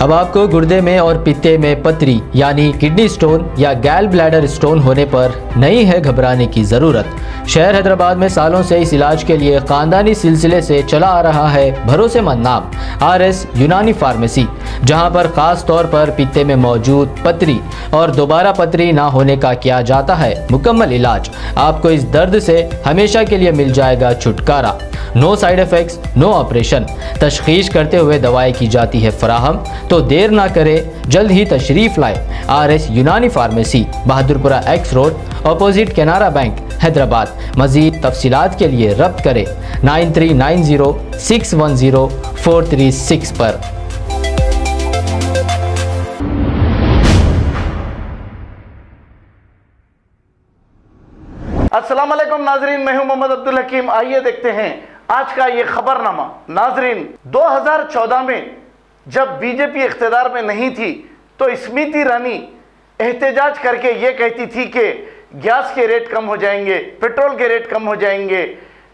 अब आपको गुर्दे में और पित्ते में पथरी यानी किडनी स्टोन या गैल ब्लैडर स्टोन होने पर नहीं है घबराने की ज़रूरत। शहर हैदराबाद में सालों से इस इलाज के लिए खानदानी सिलसिले से चला आ रहा है भरोसेमंद नाम RS यूनानी फार्मेसी, जहां पर खास तौर पर पित्ते में मौजूद पथरी और दोबारा पथरी ना होने का किया जाता है मुकम्मल इलाज। आपको इस दर्द से हमेशा के लिए मिल जाएगा छुटकारा। No side effects, no operation. तशखीस करते हुए दवाएं की जाती है फराहम, तो देर ना करें, जल्द ही तशरीफ लाए RS यूनानी pharmacy, Bahadurpura X road, opposite Canara bank, Hyderabad. मज़ीद तफसीलात के लिए रब्त करें 9390610436 पर। अस्सलाम वालेकुम नाजरीन, मैं हूं मोहम्मद अब्दुल हकीम। आइए देखते हैं आज का ये खबरनामा। नाजरीन, 2014 में जब बीजेपी इख्तिदार में नहीं थी तो स्मृति ईरानी एहतजाज करके ये कहती थी कि गैस के रेट कम हो जाएंगे, पेट्रोल के रेट कम हो जाएंगे,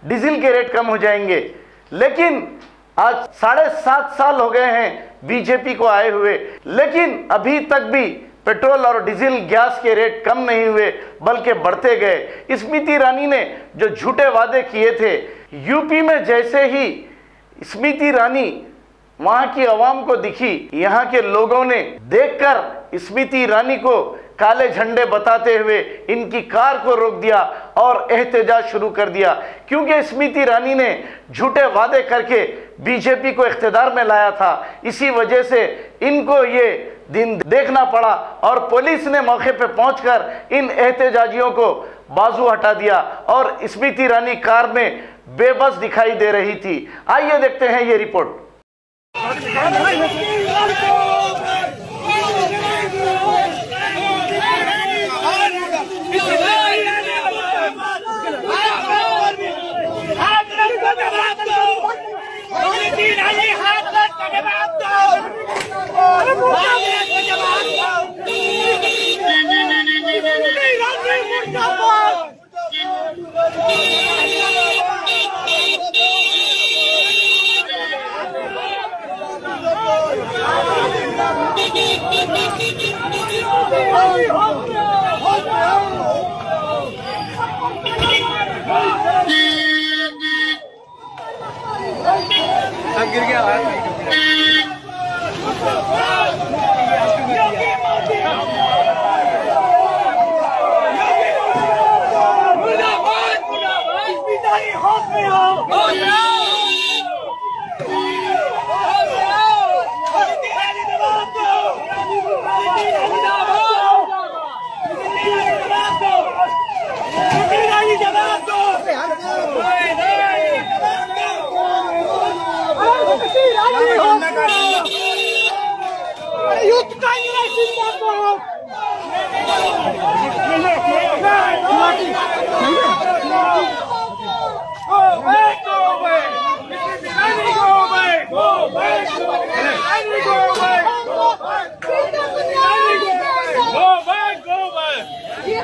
डीजल के रेट कम हो जाएंगे। लेकिन आज 7.5 साल हो गए हैं बीजेपी को आए हुए, लेकिन अभी तक भी पेट्रोल और डीजल गैस के रेट कम नहीं हुए बल्कि बढ़ते गए। स्मृति ईरानी ने जो झूठे वादे किए थे, यूपी में जैसे ही स्मृति ईरानी वहां की आवाम को दिखी, यहाँ के लोगों ने देखकर स्मृति ईरानी को काले झंडे बताते हुए इनकी कार को रोक दिया और एहतजाज शुरू कर दिया, क्योंकि स्मृति ईरानी ने झूठे वादे करके बीजेपी को इख्तिदार में लाया था। इसी वजह से इनको ये दिन देखना पड़ा और पुलिस ने मौके पे पहुंचकर इन एहतजाजियों को बाजू हटा दिया और स्मृति ईरानी कार में बेबस दिखाई दे रही थी। आइए देखते हैं ये रिपोर्ट। गिर गया।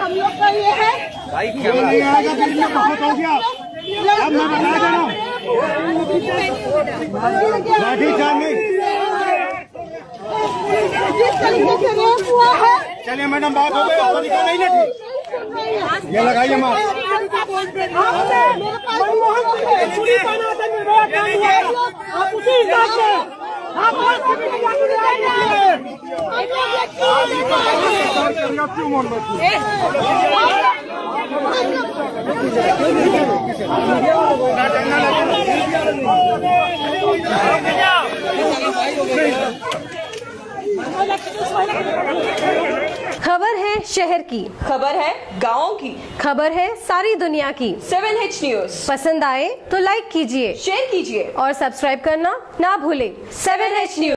हम लोग का ये है भाई, क्या नहीं आएगा तो ये बहुत हो गया। अब मैं बता दे रहा हूँ, लाठी चार्ज जिस तरीके से रेप हुआ है। चलिए मैडम, बात हो गई, तरीका नहीं ना ठीक। ये लगाइए मास्क। आप उसी हिसाब से क्यों मन खबर है शहर की, खबर है गाँव की, खबर है सारी दुनिया की। 7H न्यूज पसंद आए तो लाइक कीजिए, शेयर कीजिए और सब्सक्राइब करना ना भूलें। 7H news.